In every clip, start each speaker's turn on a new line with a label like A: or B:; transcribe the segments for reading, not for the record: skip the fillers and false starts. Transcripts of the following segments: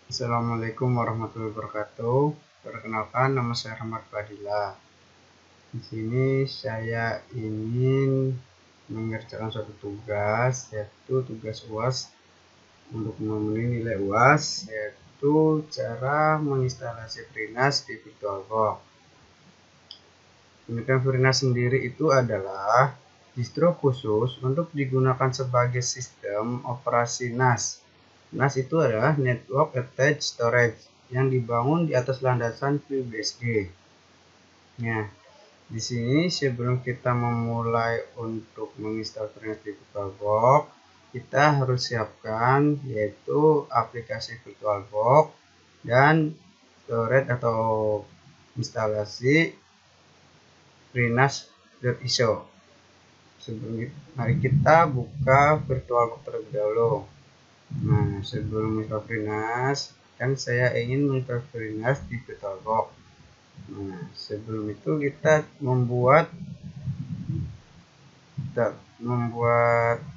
A: Assalamualaikum warahmatullahi wabarakatuh. Perkenalkan, nama saya Rahmat Fadila. Di sini saya ingin mengerjakan suatu tugas, yaitu tugas UAS untuk memenuhi nilai UAS, yaitu cara menginstalasi FreeNAS di VirtualBox. Demikian, FreeNAS sendiri itu adalah distro khusus untuk digunakan sebagai sistem operasi NAS. NAS itu adalah Network Attached Storage yang dibangun di atas landasan FreeBSD. Nah, di sini sebelum kita memulai untuk menginstal FreeNAS di VirtualBox, kita harus siapkan yaitu aplikasi VirtualBox dan storage atau instalasi FreeNAS.iso. Mari kita buka VirtualBox terlebih dahulu. Nah, sebelum menginstal FreeNAS, kan saya ingin menginstal FreeNAS di VirtualBox. Nah, sebelum itu kita membuat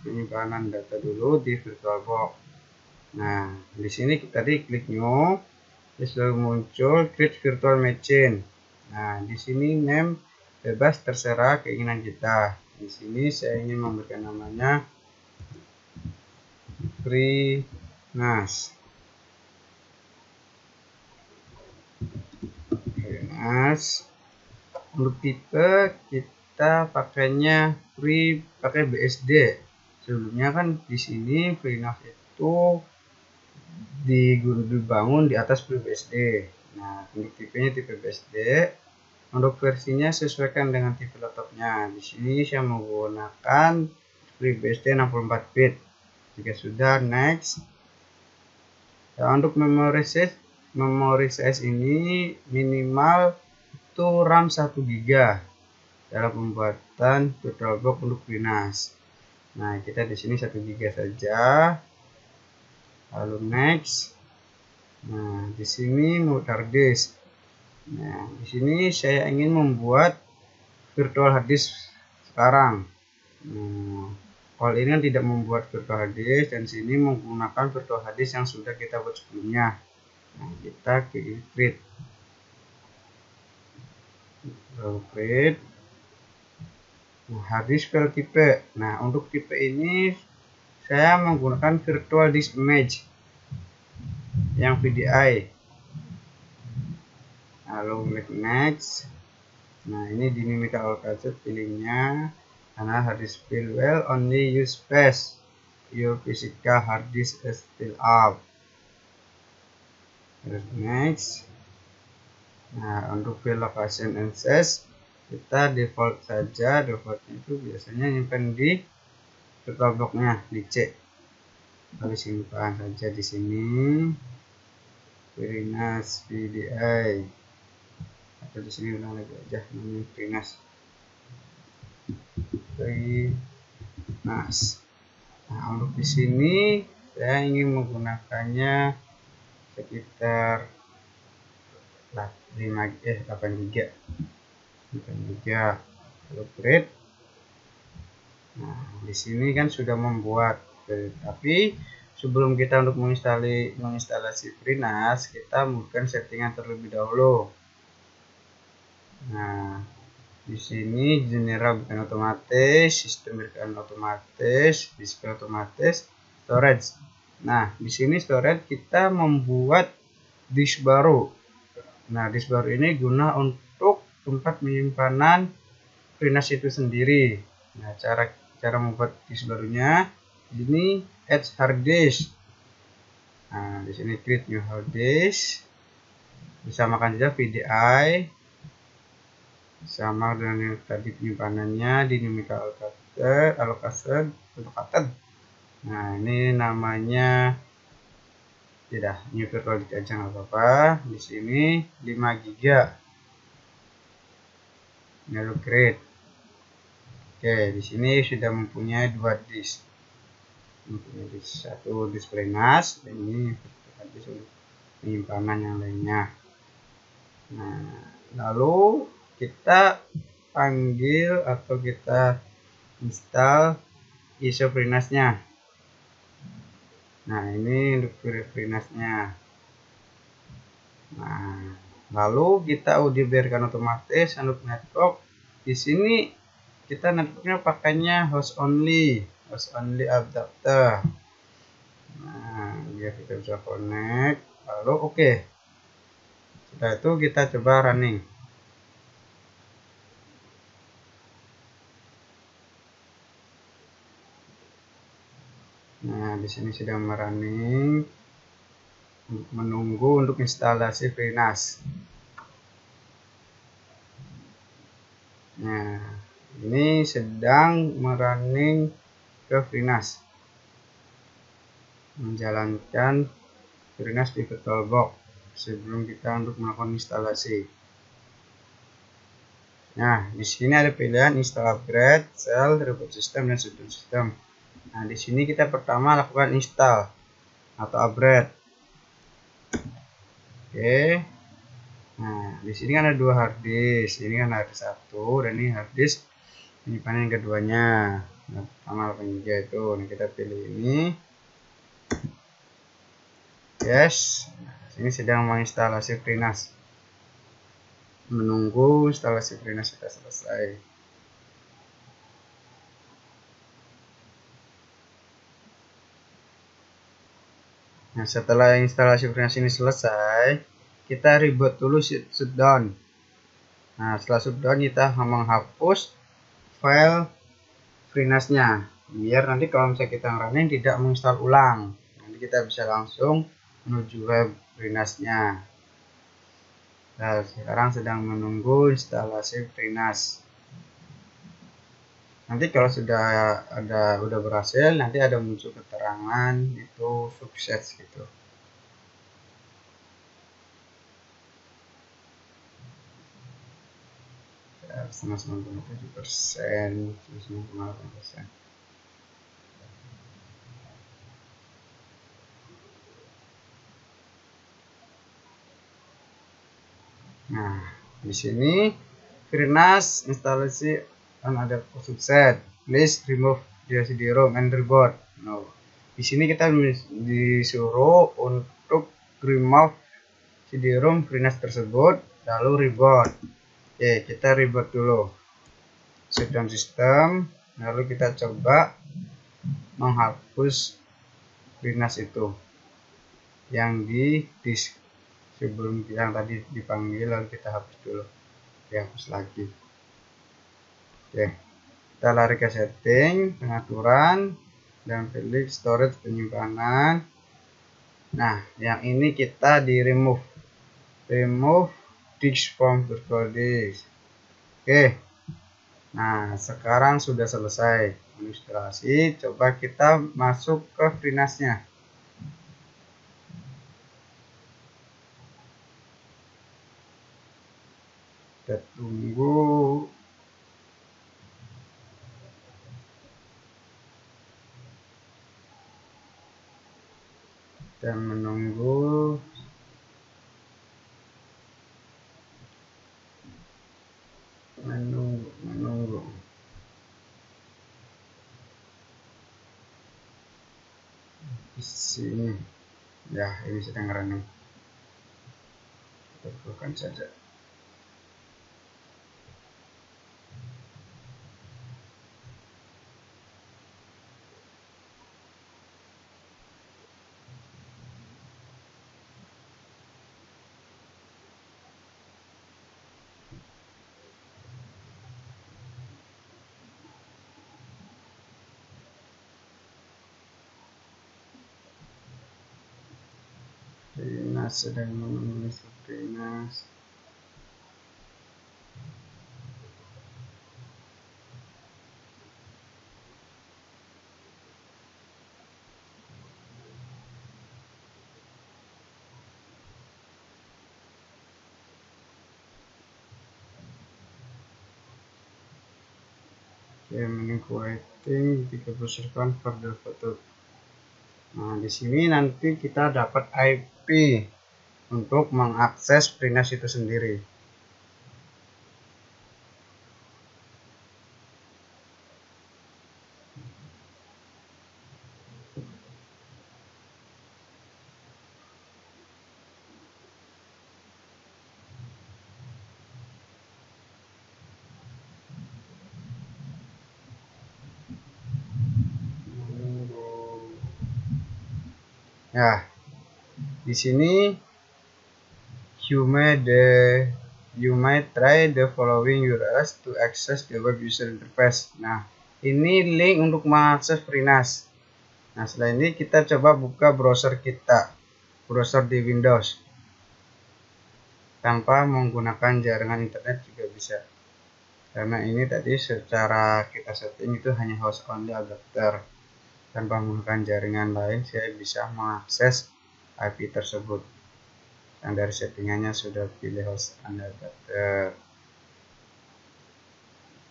A: penyimpanan data dulu di VirtualBox. Nah, di sini kita klik new, terus lalu muncul create virtual machine. Nah, di sini name bebas terserah keinginan kita. Di sini saya ingin memberikan namanya FreeNAS. Untuk tipe kita pakainya pakai BSD. Sebelumnya kan di sini FreeNAS itu dibangun di atas FreeBSD. Nah, untuk tipenya tipe BSD. Untuk versinya sesuaikan dengan tipe laptopnya. Di sini saya menggunakan FreeBSD 64 bit. Jika sudah, next. Nah, untuk memori size ini minimal itu RAM 1 GB dalam pembuatan VirtualBox untuk FreeNAS. Nah, kita di sini 1 GB saja. Lalu next. Nah, di sini mode hard disk. Nah, di sini saya ingin membuat virtual hard disk sekarang. Kalau ini kan tidak membuat virtual hard disk, dan sini menggunakan virtual hard disk yang sudah kita buat sebelumnya. Nah, kita create. Lalu create. Nah, hard disk file tipe. Nah, untuk tipe ini saya menggunakan virtual disk image yang VDI. Lalu klik next. Nah, ini dynamical allocation pilihnya karena hard disk file will only use space your physical hard disk is still up. Terus next. Nah, untuk file location and size kita default saja. Default itu biasanya nyimpen di VirtualBox-nya di C. Lalu simpan saja di sini FreeNAS VDI, atau di sini ulang lagi aja namanya FreeNAS. Nah, untuk di sini saya ingin menggunakannya sekitar 8 GB. Lalu create. Nah, di sini kan sudah membuat, tapi sebelum kita untuk menginstalasi FreeNAS, kita melakukan settingan terlebih dahulu. Nah, di sini general bukan otomatis, sistem bukan otomatis, display otomatis, storage. Nah, di sini storage kita membuat disk baru. Nah, disk baru ini guna untuk tempat penyimpanan FreeNAS itu sendiri. Nah, cara membuat disk barunya ini add hard disk. Nah, di sini create new hard disk. Disamakan saja VDI sama dengan yang tadi penyimpanannya dynamical allocated. Nah, ini namanya tidak new virtual disk aja nggak apa-apa. Di sini 5 GB. Lalu create. Oke, di sini sudah mempunyai 2 disk. Satu disk FreeNAS, dan ini disk untuk penyimpanan yang lainnya. Nah, lalu kita panggil atau kita install ISO FreeNAS-nya. Nah, ini untuk FreeNAS-nya. Nah, lalu kita dibiarkan otomatis untuk network. Di sini kita networknya pakainya host only adapter. Nah, biar kita bisa connect. Lalu oke. Setelah itu kita coba running. Nah, di sini sedang running, menunggu untuk instalasi FreeNAS. Nah, ini sedang merunning ke FreeNAS, menjalankan FreeNAS di VirtualBox sebelum kita untuk melakukan instalasi. Nah, di sini ada pilihan install upgrade, shell, reboot system, dan shutdown system. Nah, di sini kita pertama lakukan install atau upgrade. Oke. Nah, di sini kan ada dua harddisk. Ini kan harddisk 1 dan ini harddisk penyimpanan yang keduanya. Nah, pertama 8 GB itu. Nah, kita pilih ini. Yes. Nah, ini sedang menginstalasi FreeNAS. Menunggu instalasi FreeNAS sudah selesai. Nah, setelah instalasi FreeNAS ini selesai, kita reboot dulu shutdown. Nah, setelah shutdown kita menghapus file FreeNAS-nya, biar nanti kalau misalnya kita running tidak menginstal ulang. Nanti kita bisa langsung menuju web FreeNAS-nya. Nah, sekarang sedang menunggu instalasi FreeNAS. Nanti kalau udah berhasil, nanti ada muncul keterangan itu sukses gitu. Setengah 97%, 98%. Nah, di sini FreeNAS instalasi ada sukses. Please remove the CD-ROM and reboot. No. Di sini kita disuruh untuk remove CD-ROM FreeNAS tersebut, lalu reboot. Oke, kita reboot dulu. Shutdown sistem, lalu kita coba menghapus FreeNAS itu yang di disk sebelum yang tadi dipanggil, lalu kita hapus dulu, dihapus lagi. Oke, kita lari ke setting, pengaturan, dan pilih storage penyimpanan. Nah, yang ini kita di remove disk from virtual disk. Oke, nah sekarang sudah selesai instalasi. Coba kita masuk ke FreeNAS-nya. Kita tunggu. Kita menunggu. Menunggu. Di sini. Ya, ini sedang running. Kita bukan saja. FreeNAS sedang menulis FreeNAS. Oke, menunggu waiting 30 second for the photo. Nah, di sini nanti kita dapat IP untuk mengakses FreeNAS itu sendiri. Ya, di sini you may try the following URLs to access the web user interface. Nah, ini link untuk mengakses FreeNAS. Nah, setelah ini kita coba buka browser kita, browser di Windows, tanpa menggunakan jaringan internet juga bisa. Karena ini tadi secara kita setting itu hanya host only adapter, tanpa menggunakan jaringan lain saya bisa mengakses IP tersebut. Yang dari settingannya sudah pilih host only adapter.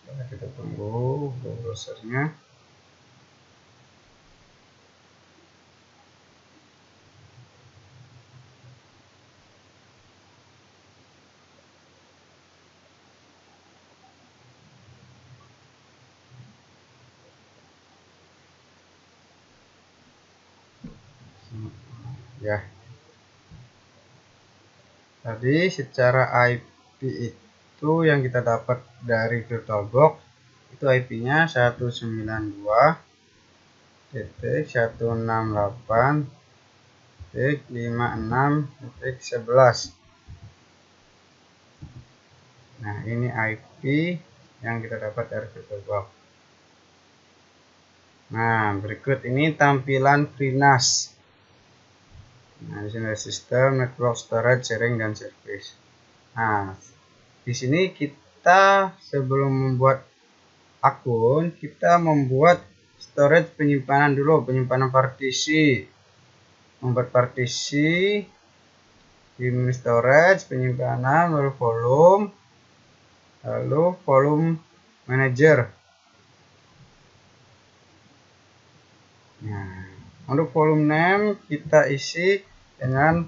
A: Kita tunggu browsernya. Ya, tadi secara IP itu yang kita dapat dari VirtualBox itu IP-nya 192.168.56.11. Nah, ini IP yang kita dapat dari VirtualBox. Nah, berikut ini tampilan FreeNAS. Nah, di sini ada sistem, network, storage, sharing, dan service. Nah, di sini kita sebelum membuat akun, kita membuat storage penyimpanan dulu, penyimpanan partisi. Membuat partisi, ini storage, penyimpanan, lalu volume manager. Nah, untuk volume name kita isi dengan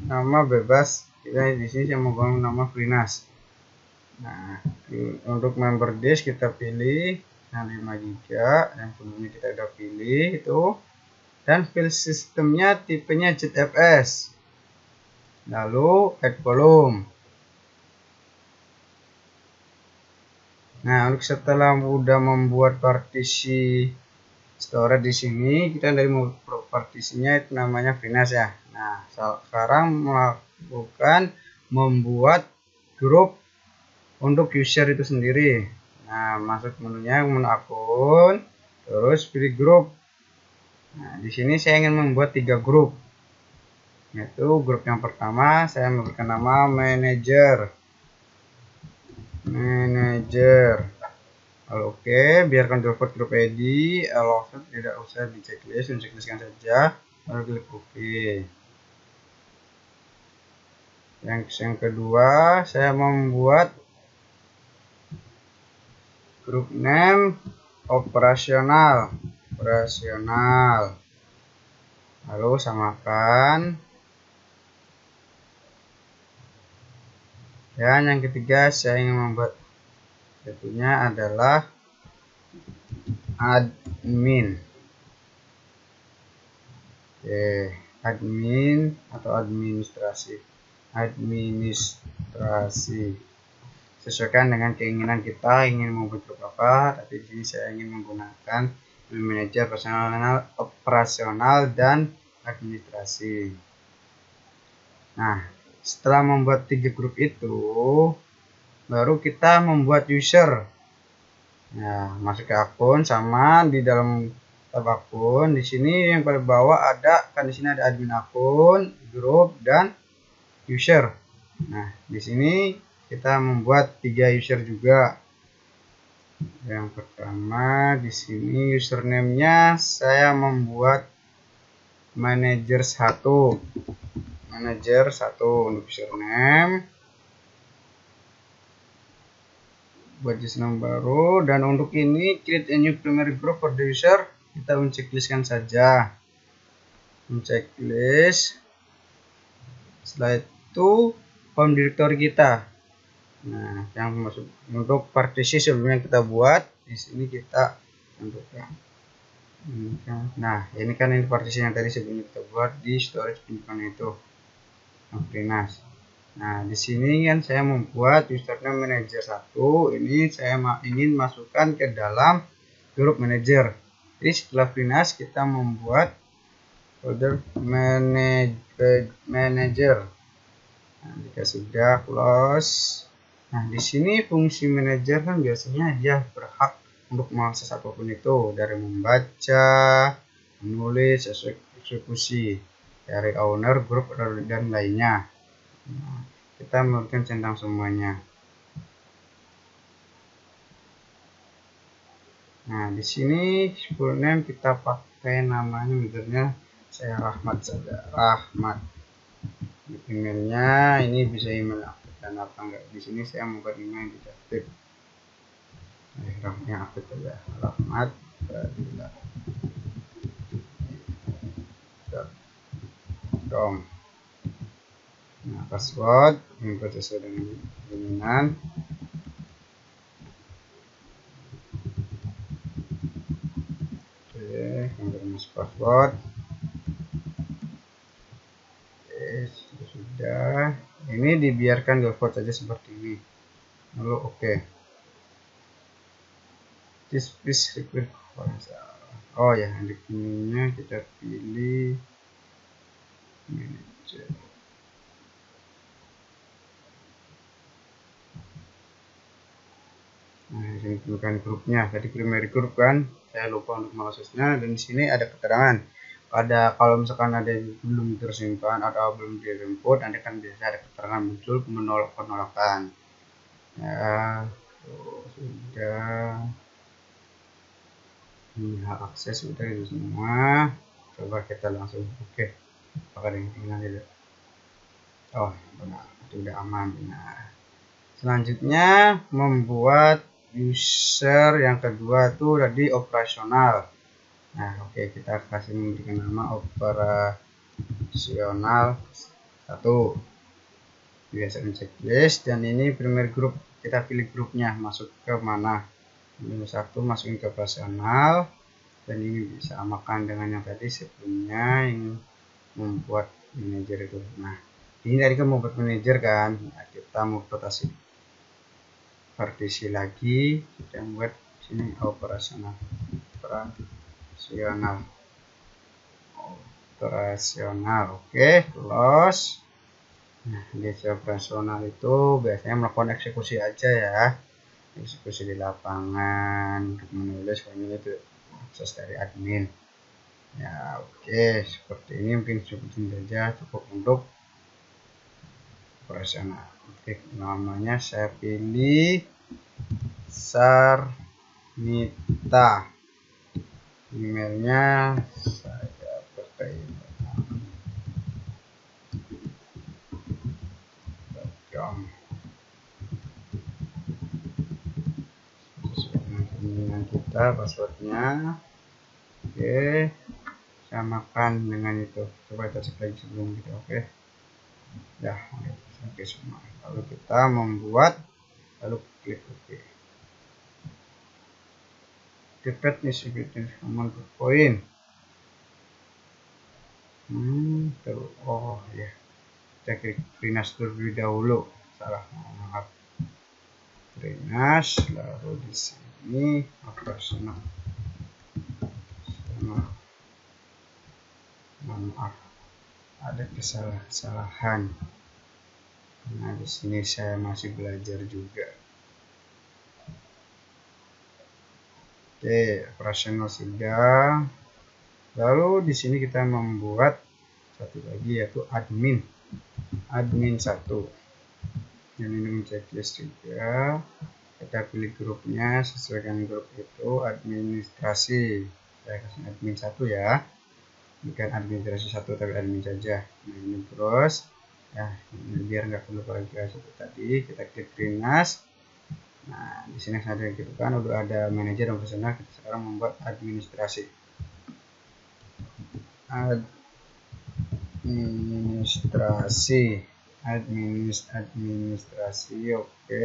A: nama bebas. Kita di sini saya menggunakan nama FreeNAS. Nah, untuk member disk kita pilih yang 5 GB yang sebelumnya kita udah pilih itu, dan file sistemnya tipenya ZFS. Lalu add volume. Nah, untuk setelah udah membuat partisi storage di sini, kita dari partisinya itu namanya FreeNAS ya. Nah, sekarang membuat grup untuk user itu sendiri. Nah, masuk menunya, menu akun, terus pilih grup. Nah, di sini saya ingin membuat 3 grup. Yaitu grup yang pertama saya memberikan nama manager. Oke, biarkan default grup ID, tidak usah di checklistkan saja, lalu klik OK. Yang kedua, saya membuat grup name operasional, lalu samakan. Dan yang ketiga, saya ingin membuat tentunya adalah admin. Oke, admin atau administrasi. Sesuaikan dengan keinginan kita, ingin membuat grup apa. Tapi di sini saya ingin menggunakan manajer operasional dan administrasi. Nah, setelah membuat 3 grup itu, baru kita membuat user. Nah, masuk ke akun, sama di dalam tab akun. Di sini yang pada bawah ada, kan di sini ada admin akun, grup, dan user. Nah, di sini kita membuat 3 user juga. Yang pertama di sini username-nya saya membuat manager 1 untuk username. Buat username baru, dan untuk ini create a new primary group for the user, kita unchecklistkan saja. Unchecklist. Setelah itu home directory kita. Nah, yang masuk untuk partisi sebelumnya kita buat, di sini kita tentukan. Nah, ini kan ini partisi yang tadi sebelumnya kita buat di storage penyimpanan itu, FreeNAS. Nah, di sini kan saya membuat username manager 1, ini saya ingin masukkan ke dalam grup manager. Jadi setelah FreeNAS kita membuat folder manager. Nah, jika sudah close. Nah, di sini fungsi manager kan biasanya dia berhak untuk mengakses apapun itu, dari membaca, menulis, eksekusi dari owner, grup, dan lainnya. Nah, kita memberikan centang semuanya. Nah, di sini full name kita pakai namanya, misalnya saya Rahmat saja, Rahmat. Di emailnya ini bisa email aktif dan apa enggak. Di sini saya membuat email yang tidak aktif. Yang aktif saja, Rahmat Fadila. Nah, password input sesuai dengan keinginan. Oke, konfirmasi password. Oke, sudah. Ini dibiarkan default saja seperti ini. Lalu oke. This please require. Oh ya, di ininya kita pilih manager. Nah, ini bukan grupnya. Tadi primary group kan, saya lupa untuk mengaksesnya. Dan di sini ada keterangan. Kalau misalkan ada yang belum tersimpan atau belum dijemput, nanti kan biasa ada keterangan muncul penolakan. Ya, sudah. Ini hak akses sudah itu semua. Coba kita langsung oke. Apakah ada yang hilang tidak? Oh, benar, itu udah aman, benar. Selanjutnya membuat user yang kedua itu tadi operasional. Nah, oke, kita kasih memberikan nama operasional 1. Biasanya checklist, dan ini primary group, kita pilih grupnya masuk ke mana. Ini 1 masukin ke operasional, dan ini bisa samakan dengan yang tadi sebelumnya yang membuat manager itu. Nah, ini tadi kan membuat manager kan. Nah, kita mau partisi lagi, kita buat sini operasional. Oke, close. Nah, di operasional itu biasanya melakukan eksekusi aja ya, eksekusi di lapangan, menulis, ini itu akses dari admin ya. Oke, seperti ini mungkin cukup saja, cukup untuk operasional. Oke, namanya saya pilih Sarnita, emailnya saya pakai dengan kita passwordnya. Oke, samakan dengan itu. Coba kita cek lagi sebelum kita. Oke, ya, oke semua. Lalu kita membuat, lalu klik oke. Dapat distributed command point. Oh ya, kita klik Trinas terlebih dahulu. Salah, maaf. Trinas, lalu di sini operasional. Maaf, ada kesalahan. Nah, di sini saya masih belajar juga. Oke, operasional sudah. Lalu di sini kita membuat satu lagi, yaitu admin 1. Ini checklist juga. Kita pilih grupnya, sesuaikan grup itu administrasi. Saya kasih admin 1 ya, bukan administrasi 1 tapi admin saja. Nah, ini terus ya, ini biar nggak perlu klarifikasi tadi. Kita klik Trinas. Nah, di sini ada gitu kan, udah ada manajer dan personal. Kita sekarang membuat administrasi. Administrasi, oke.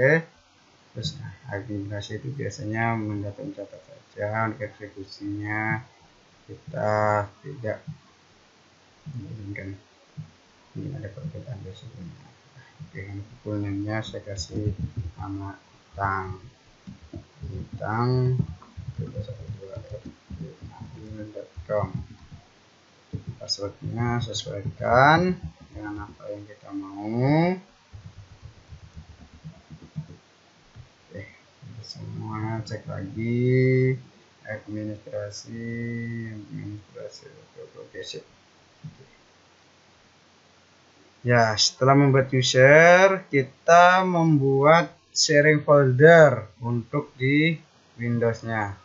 A: Terus administrasi itu biasanya mencatat saja, untuk eksekusinya kita tidak menginginkan. Ini ada perbedaan biasanya. Oke, full name-nya saya kasih nama bintang 312@gmail.com. passwordnya sesuaikan dengan apa yang kita mau. Oke, semua cek lagi administrasi. Oke, sip. Ya, setelah membuat user, kita membuat sharing folder untuk di Windows-nya.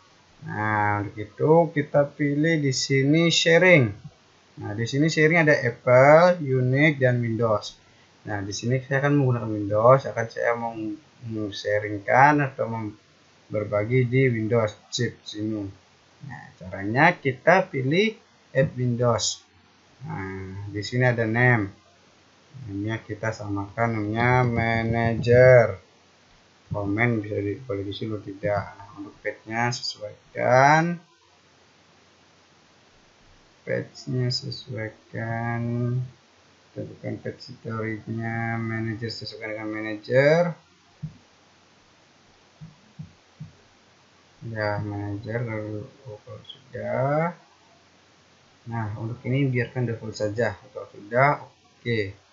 A: Nah, untuk itu kita pilih di sini sharing. Nah, di sini sharing ada Apple, Unix, dan Windows. Nah, di sini saya akan menggunakan Windows, saya mau sharingkan atau berbagi di Windows chip sini. Nah, caranya kita pilih add Windows. Nah, di sini ada name. Namanya kita samakan namanya manager. Komen bisa boleh diisi atau tidak. Nah, untuk page-nya sesuaikan. Tentukan page history-nya manager sesuaikan dengan manager. Ya, manager kalau sudah. Nah, untuk ini biarkan default saja. Kalau sudah, oke.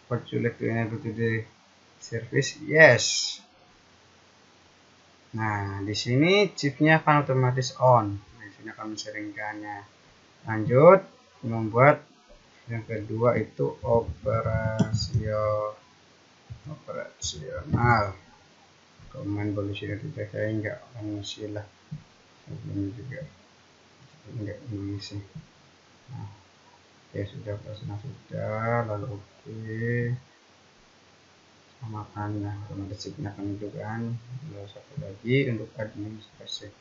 A: What you like to enable to the service? Yes. Nah, di sini chipnya akan otomatis on. Nah, di sini akan men-sharingkannya. Lanjut, membuat yang kedua itu operasional. Komen boleh sudah tidak, saya enggak akan ngisi lah. Ini juga enggak ngisi. Nah, oke, sudah operasional sudah, lalu oke. Samakan ya, otomatis chipnya akan hidupkan. Lalu satu lagi untuk administrasi.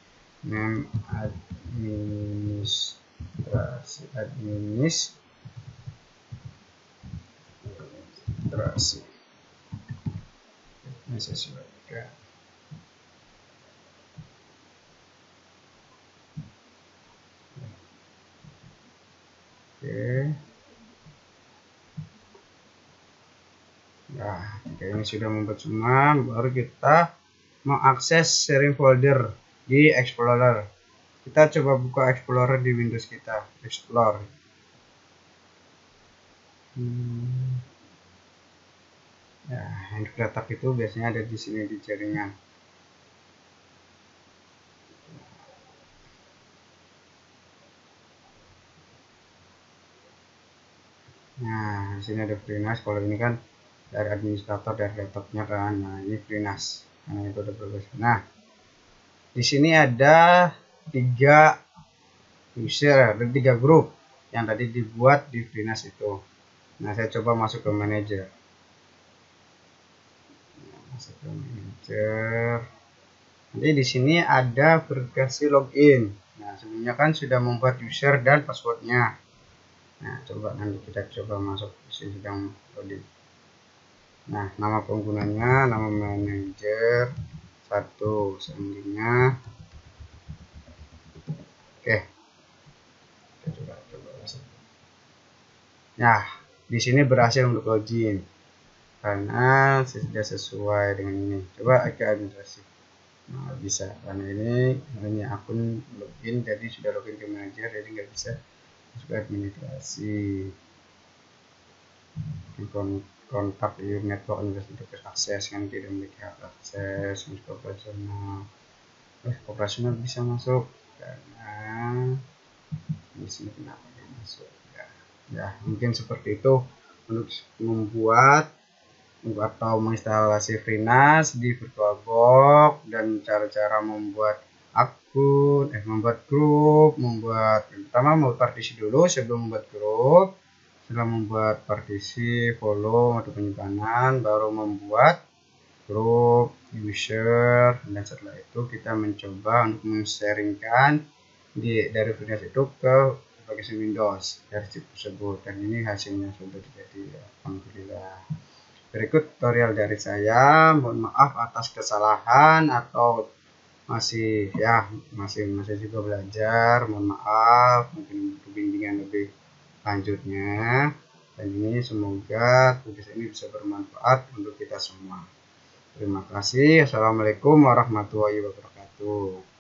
A: Name administrasi ini sesuaikan. Oke. Nah, jika ini sudah membuat semua, baru kita mengakses sharing folder di Explorer. Kita coba buka Explorer di Windows kita. Explore. Ya, yang letak itu biasanya ada di sini di jaringan. Nah, di sini ada FreeNAS. Kalau ini kan dari administrator dari laptopnya kan. Nah, ini FreeNAS. Nah, itu ada progres. Nah, di sini ada 3 user dan 3 grup yang tadi dibuat di FreeNAS itu. Nah, saya coba masuk ke manager. Nanti di sini ada verifikasi login. Nah, sebelumnya kan sudah membuat user dan passwordnya. Nah, coba nanti kita coba masuk di sini sedang loading. Nah, nama penggunanya, nama manager 1 seandainya. Oke. Kita coba masuk. Nah, di sini berhasil untuk login karena sudah sesuai dengan ini. Coba ke administrasi. Nah, bisa karena ini hanya akun login, jadi sudah login ke manager, jadi nggak bisa masuk ke administrasi. Kontak network untuk akses kan tidak memiliki hak akses untuk operasional bisa masuk karena di sini kenapa tidak masuk ya mungkin seperti itu untuk membuat atau menginstalasi FreeNAS di VirtualBox dan cara-cara membuat akun, membuat grup, pertama membuat partisi dulu sebelum membuat grup. Setelah membuat partisi, follow atau penyimpanan, baru membuat grup, user, dan setelah itu kita mencoba untuk men-sharingkan dari FreeNAS itu ke aplikasi Windows dari chip tersebut, dan ini hasilnya sudah terjadi. Alhamdulillah. Berikut tutorial dari saya. Mohon maaf atas kesalahan atau masih juga belajar. Mohon maaf, mungkin butuh bimbingan lebih lanjutnya. Dan ini semoga tugas ini bisa bermanfaat untuk kita semua. Terima kasih. Assalamualaikum warahmatullahi wabarakatuh.